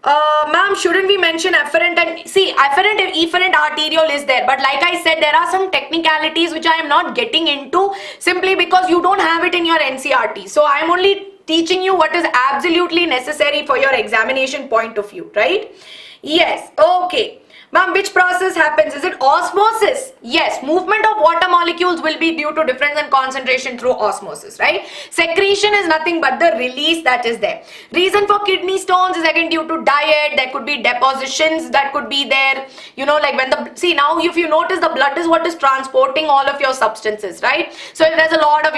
Ma'am, shouldn't we mention afferent and see afferent and efferent arteriole is there, but like I said, there are some technicalities which I am not getting into simply because you don't have it in your NCRT. So I am only teaching you what is absolutely necessary for your examination point of view, right? Yes. Okay. Ma'am, which process happens? Is it osmosis? Yes, movement of water molecules will be due to difference in concentration through osmosis, right? Secretion is nothing but the release that is there. Reason for kidney stones is again due to diet. There could be depositions that could be there. Like when see now if you notice the blood is what is transporting all of your substances, right? So if there's a lot of,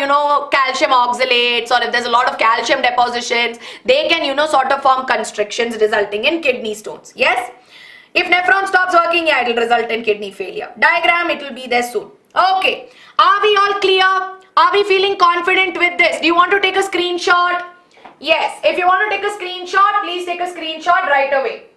calcium oxalates, or if there's a lot of calcium depositions, they can, sort of form constrictions resulting in kidney stones. Yes? If nephron stops working, yeah, it will result in kidney failure. Diagram, it will be there soon. Okay. Are we all clear? Are we feeling confident with this? Do you want to take a screenshot? Yes. If you want to take a screenshot, please take a screenshot right away.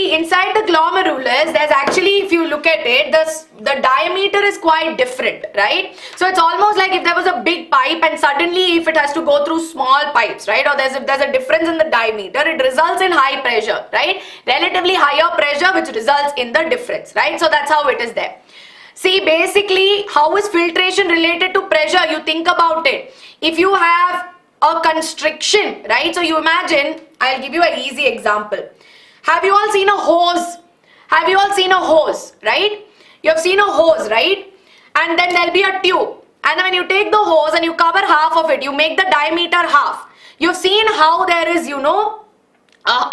see inside the glomerulus, there's actually, if you look at it, the diameter is quite different, right? So it's almost like if there was a big pipe and suddenly if it has to go through small pipes, right? Or there's a difference in the diameter, it results in high pressure, right? Relatively higher pressure, which results in the difference, right? So that's how it is there. See, basically, how is filtration related to pressure? You think about it. If you have a constriction, right? So you imagine, I'll give you an easy example. Have you all seen a hose? Have you all seen a hose, right? You have seen a hose, right? And then there'll be a tube. And then when you take the hose and you cover half of it, you make the diameter half. You've seen how there is,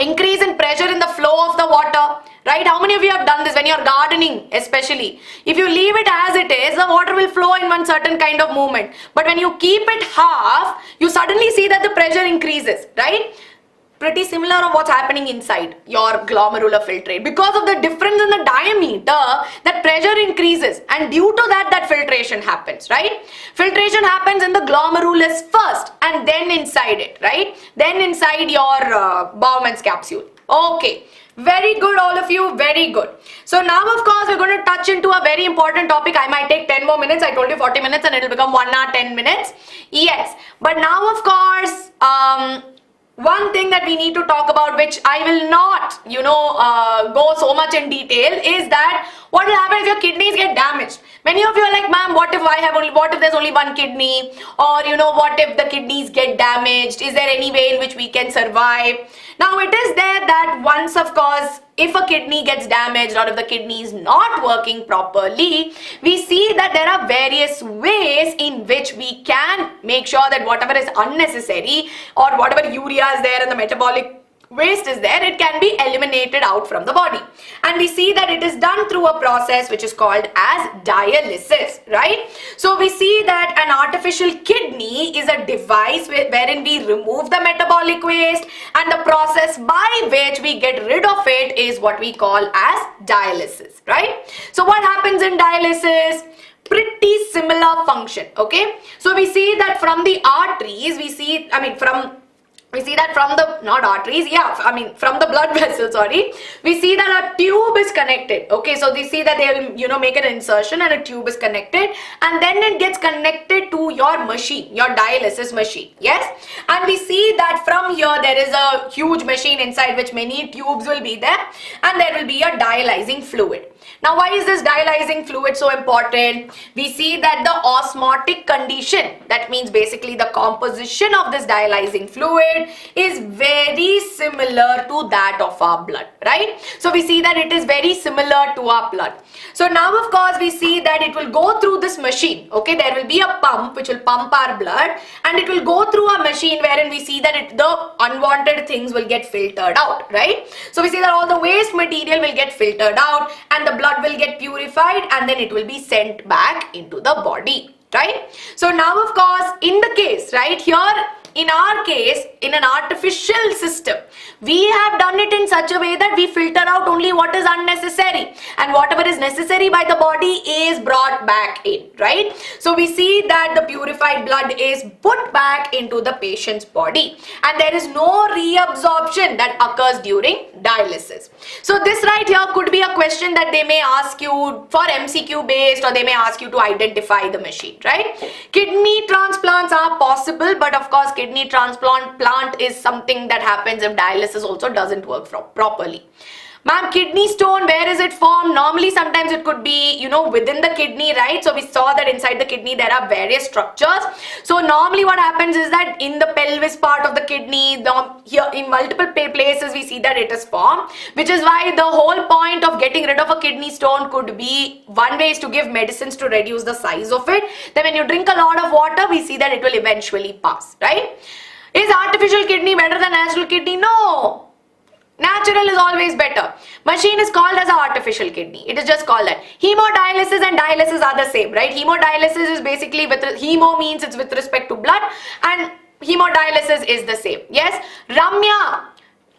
increase in pressure in the flow of the water, right? How many of you have done this when you're gardening, especially? If you leave it as it is, the water will flow in one certain kind of movement. But when you keep it half, you suddenly see that the pressure increases, right? Pretty similar of what's happening inside your glomerular filtrate. Because of the difference in the diameter, that pressure increases, and due to that, that filtration happens, right? Filtration happens in the glomerulus first and then inside it, right? Then inside your Bowman's capsule. Okay. Very good, all of you, very good. So now, of course, we're going to touch into a very important topic. I might take 10 more minutes. I told you 40 minutes and it'll become 1 hour, 10 minutes. Yes, but now, of course, one thing that we need to talk about, which I will not, go so much in detail, is that what will happen if your kidneys get damaged? Many of you are like, ma'am, what if there's only one kidney? Or, what if the kidneys get damaged? Is there any way in which we can survive? Now, it is there that once, of course, if a kidney gets damaged or if the kidney is not working properly, we see that there are various ways in which we can make sure that whatever is unnecessary or whatever urea is there in the metabolic waste is there, it can be eliminated out from the body. And we see that it is done through a process which is called as dialysis, right? So we see that an artificial kidney is a device wherein we remove the metabolic waste, and the process by which we get rid of it is what we call as dialysis, right? So what happens in dialysis? Pretty similar function, okay? So we see that from the arteries, we see that from the, not arteries, from the blood vessel, sorry. We see that a tube is connected. Okay, so we see that they will, make an insertion and a tube is connected, and then it gets connected to your machine, your dialysis machine. Yes, and we see that from here there is a huge machine inside which many tubes will be there, and there will be a dialyzing fluid. Now, why is this dialyzing fluid so important? We see that the osmotic condition, that means basically the composition of this dialyzing fluid, is very similar to that of our blood, right? So we see that it is very similar to our blood. So now, of course, we see that it will go through this machine. Okay, there will be a pump which will pump our blood, and it will go through a machine wherein we see that the unwanted things will get filtered out, right? So we see that all the waste material will get filtered out, and the blood will get purified, and then it will be sent back into the body, right? So now, of course, in the case, right here, in our case, in an artificial system, we have done it in such a way that we filter out only what is unnecessary, and whatever is necessary by the body is brought back in, right? So we see that the purified blood is put back into the patient's body, and there is no reabsorption that occurs during dialysis. So this right here could be a question that they may ask you for MCQ based, or they may ask you to identify the machine, right? Kidney transplants are possible, but of course kidney transplant is something that happens if dialysis also doesn't work properly. Ma'am, kidney stone, where is it formed? Normally, sometimes it could be, within the kidney, right? So we saw that inside the kidney, there are various structures. So normally what happens is that in the pelvis part of the kidney, here in multiple places, we see that it is formed, which is why the whole point of getting rid of a kidney stone could be, one way is to give medicines to reduce the size of it. Then when you drink a lot of water, we see that it will eventually pass, right? Is artificial kidney better than natural kidney? No. Natural is always better. Machine is called as an artificial kidney. It is just called that. Hemodialysis and dialysis are the same, right? Hemodialysis is basically hemo means it's with respect to blood, and hemodialysis is the same. Yes, Ramya,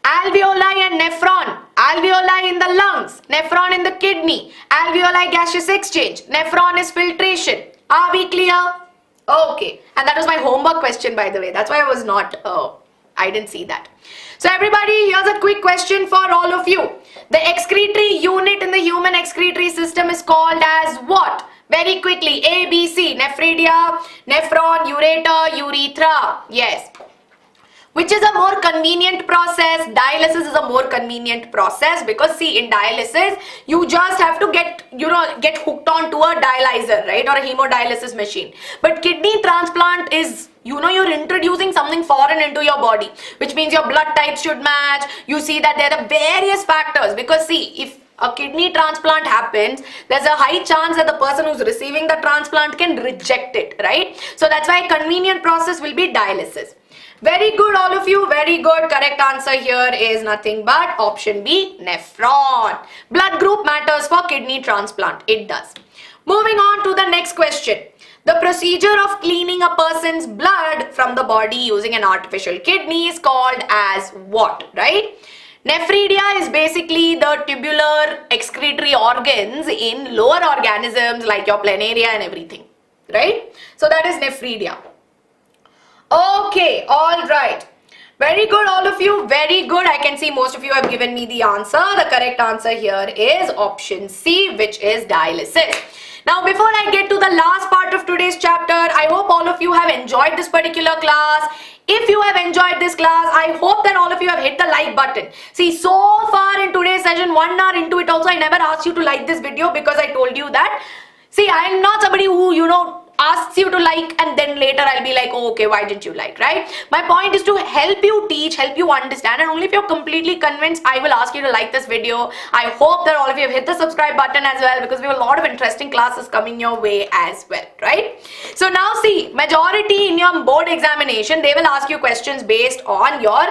alveoli and nephron. Alveoli in the lungs, nephron in the kidney. Alveoli gaseous exchange, nephron is filtration. Are we clear? Okay, and that was my homework question, by the way. That's why I was not I didn't see that. So everybody, here's a quick question for all of you. The excretory unit in the human excretory system is called as what? Very quickly, A, B, C. Nephridia, nephron, ureter, urethra. Yes. Which is a more convenient process? Dialysis is a more convenient process because see, in dialysis, you just have to get hooked on to a dialyzer, right? Or a hemodialysis machine. But kidney transplant is, you're introducing something foreign into your body, which means your blood types should match. You see that there are various factors because see, if a kidney transplant happens, there's a high chance that the person who's receiving the transplant can reject it, right? So that's why a convenient process will be dialysis. Very good, all of you. Very good. Correct answer here is nothing but option B, nephron. Blood group matters for kidney transplant. It does. Moving on to the next question. The procedure of cleaning a person's blood from the body using an artificial kidney is called as what, right? Nephridia is basically the tubular excretory organs in lower organisms like your planaria and everything, right? So that is nephridia. Okay, all right. Very good, all of you. Very good. I can see most of you have given me the answer. The correct answer here is option C, which is dialysis. Now, before I get to the last part of today's chapter, I hope all of you have enjoyed this particular class. If you have enjoyed this class, I hope that all of you have hit the like button. See, so far in today's session, 1 hour into it also, I never asked you to like this video because I told you that. See, I am not somebody who, asks you to like and then later I'll be like, oh, okay, why didn't you like, right? My point is to help you teach, help you understand, and only if you're completely convinced, I will ask you to like this video. I hope that all of you have hit the subscribe button as well because we have a lot of interesting classes coming your way as well, right? So now see, majority in your board examination, they will ask you questions based on your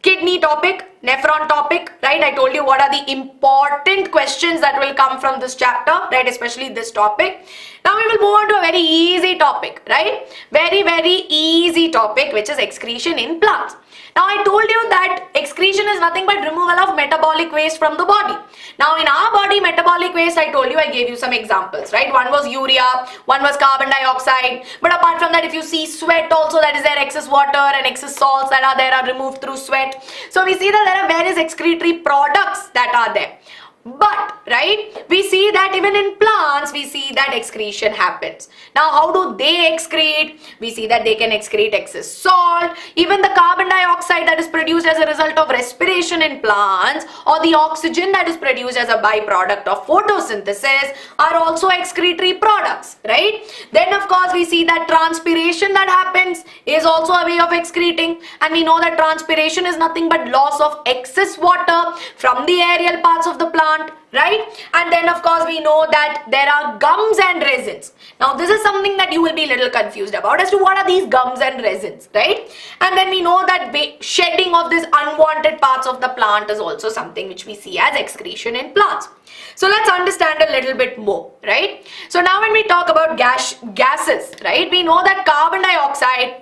kidney topic, nephron topic, right? I told you what are the important questions that will come from this chapter, right? Especially this topic. Now we will move on to a very easy topic, right? Very, very easy topic, which is excretion in plants. Now I told you that excretion is nothing but removal of metabolic waste from the body. Now in our body, metabolic waste, I told you, I gave you some examples, right? One was urea, one was carbon dioxide. But apart from that, if you see sweat also, that is there excess water and excess salts that are there are removed through sweat. So we see that there are various excretory products that are there. But, right, we see that even in plants, we see that excretion happens. Now, how do they excrete? We see that they can excrete excess salt. Even the carbon dioxide that is produced as a result of respiration in plants or the oxygen that is produced as a byproduct of photosynthesis are also excretory products, right? Then, of course, we see that transpiration that happens is also a way of excreting. And we know that transpiration is nothing but loss of excess water from the aerial parts of the plant, right? And then of course we know that there are gums and resins. Now this is something that you will be a little confused about as to what are these gums and resins, right? And then we know that shedding of these unwanted parts of the plant is also something which we see as excretion in plants. So let's understand a little bit more, right? So now when we talk about gases, right, we know that carbon dioxide,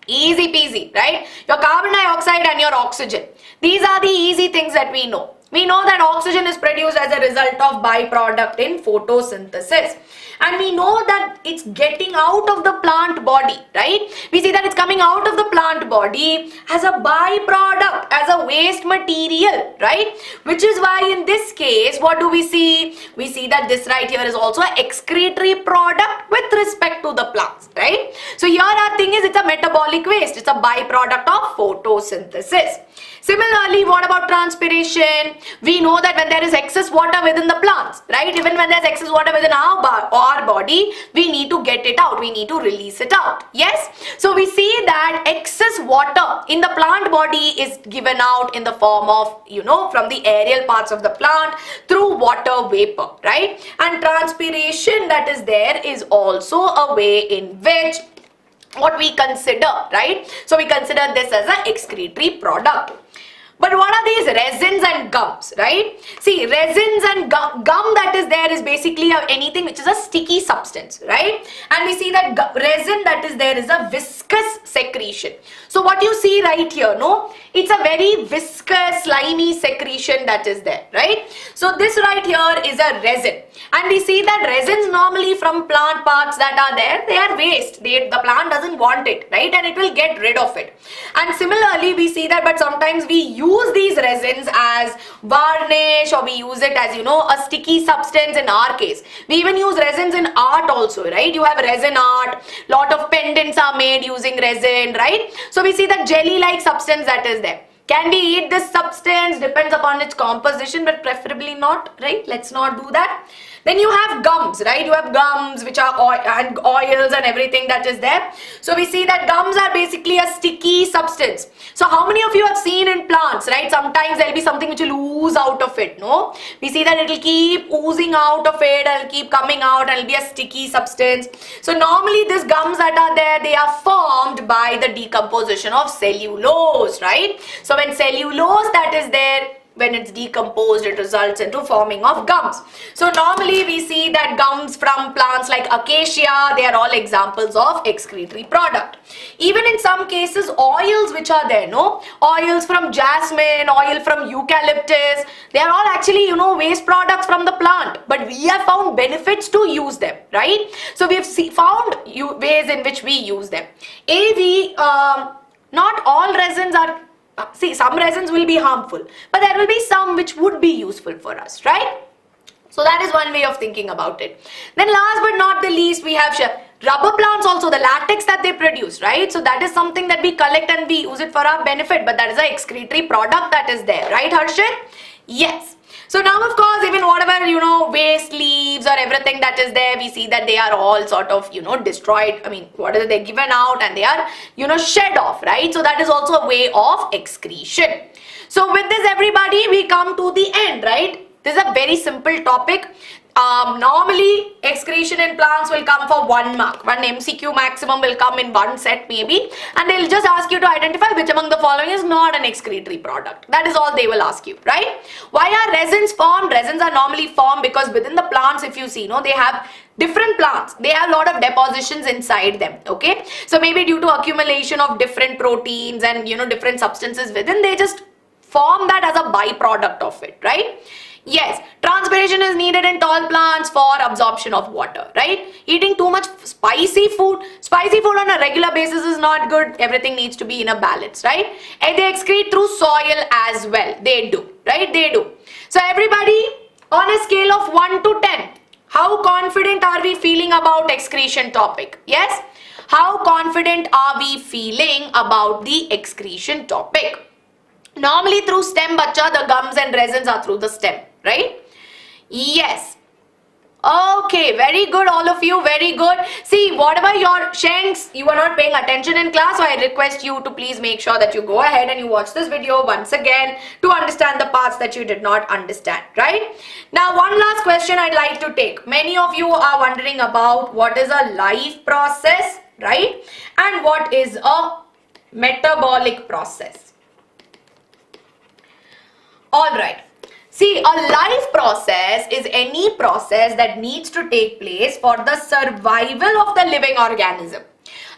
easy peasy, right? Your carbon dioxide and your oxygen, these are the easy things that we know. We know that oxygen is produced as a result of byproduct in photosynthesis. And we know that it's getting out of the plant body, right? We see that it's coming out of the plant body as a byproduct, as a waste material, right? Which is why in this case, what do we see? We see that this right here is also an excretory product with respect to the plants, right? So here our thing is it's a metabolic waste. It's a byproduct of photosynthesis. Similarly, what about transpiration? We know that when there is excess water within the plants, right? Even when there's excess water within our body, we need to get it out. We need to release it out. Yes? So we see that excess water in the plant body is given out in the form of, from the aerial parts of the plant through water vapor, right? And transpiration that is there is also a way in which what we consider, right? So we consider this as an excretory product. But what are these resins and gums, right? See, resins and gum that is there is basically anything which is a sticky substance, right? And we see that resin that is there is a viscous secretion. So what you see right here, no? It's a very viscous, slimy secretion that is there, right? So this right here is a resin. And we see that resins normally from plant parts that are there, they are waste. The plant doesn't want it, right? And it will get rid of it. And similarly, we see that, but sometimes we use these resins as varnish, or we use it as, a sticky substance in our case. We even use resins in art also, right? You have resin art, lot of pendants are made using resin, right? So we see that jelly-like substance that is there. Can we eat this substance? Depends upon its composition, but preferably not, right? Let's not do that. Then you have gums, right? You have gums which are oils and everything that is there. So we see that gums are basically a sticky substance. So how many of you have seen in plants, right? Sometimes there will be something which will ooze out of it, no? We see that it will keep oozing out of it and keep coming out and it will be a sticky substance. So normally these gums that are there, they are formed by the decomposition of cellulose, right? So when cellulose that is there, when it's decomposed, it results into forming of gums. So normally we see that gums from plants like acacia, they are all examples of excretory product. Even in some cases, oils which are there, no? Oils from jasmine, oil from eucalyptus, they are all actually, waste products from the plant. But we have found benefits to use them, right? So we have found ways in which we use them. Not all resins are, some resins will be harmful, but there will be some which would be useful for us, right? So that is one way of thinking about it. Then last but not the least, we have rubber plants also, the latex that they produce, right? So that is something that we collect and we use it for our benefit, but that is an excretory product that is there, right, Harshit? Yes. So now, of course, even whatever, waste leaves or everything that is there, we see that they are all sort of, destroyed. I mean, whatever they're given out and they are, shed off, right? So that is also a way of excretion. So with this, everybody, we come to the end, right? This is a very simple topic. Normally, excretion in plants will come for 1 mark. One MCQ maximum will come in one set maybe. And they'll just ask you to identify which among the following is not an excretory product. That is all they will ask you, right? Why are resins formed? Resins are normally formed because within the plants, if you see, they have different plants. They have a lot of depositions inside them, okay? So maybe due to accumulation of different proteins and, different substances within, they just form that as a byproduct of it, right? Yes, transpiration is needed in tall plants for absorption of water, right? Eating too much spicy food on a regular basis is not good. Everything needs to be in a balance, right? And they excrete through soil as well. They do, right? They do. So everybody, on a scale of 1 to 10, how confident are we feeling about excretion topic? Yes? How confident are we feeling about the excretion topic? Normally through stem, bacha, the gums and resins are through the stem, right? Yes. Okay, very good, all of you, very good. See, whatever your shanks, you are not paying attention in class, so I request you to please make sure that you go ahead and you watch this video once again to understand the parts that you did not understand, right? Now, one last question I'd like to take. Many of you are wondering about what is a life process, right? And what is a metabolic process. Alright, see, a life process is any process that needs to take place for the survival of the living organism.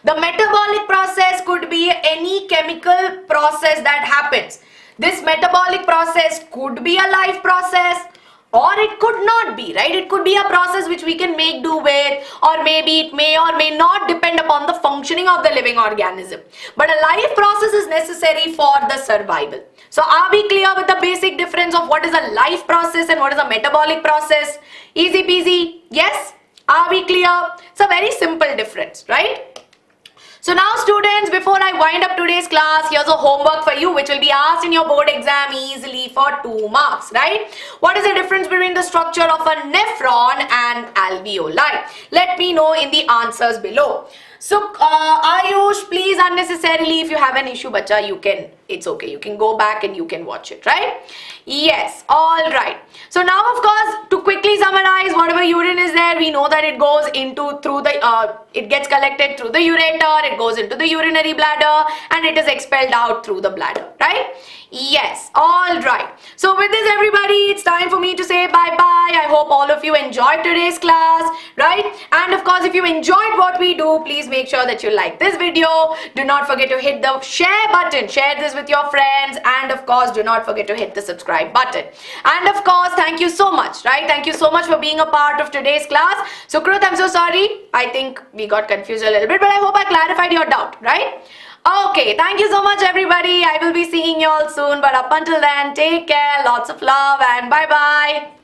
The metabolic process could be any chemical process that happens. This metabolic process could be a life process or it could not be, right? It could be a process which we can make do with, or maybe it may or may not depend upon the functioning of the living organism. But a life process is necessary for the survival. So are we clear with the basic difference of what is a life process and what is a metabolic process? Easy peasy? Yes? Are we clear? It's a very simple difference, right? So now students, before I wind up today's class, here's a homework for you which will be asked in your board exam easily for 2 marks, right? What is the difference between the structure of a nephron and alveoli? Let me know in the answers below. So Ayush, please unnecessarily, if you have an issue, bacha, you can it's okay. You can go back and you can watch it, right? Yes, all right. So now, of course, to quickly summarize, whatever urine is there, we know that it goes through the, it gets collected through the ureter, it goes into the urinary bladder, and it is expelled out through the bladder, right? Yes, all right. So with this, everybody, it's time for me to say bye-bye. I hope all of you enjoyed today's class, right? And of course, if you enjoyed what we do, please make sure that you like this video. Do not forget to hit the share button. Share this with your friends. And of course, do not forget to hit the subscribe button. And of course, thank you so much, right? Thank you so much for being a part of today's class. Sukrut, I'm so sorry. I think we got confused a little bit, but I hope I clarified your doubt, right? Okay, thank you so much, everybody. I will be seeing you all soon. But up until then, take care, lots of love, and bye-bye.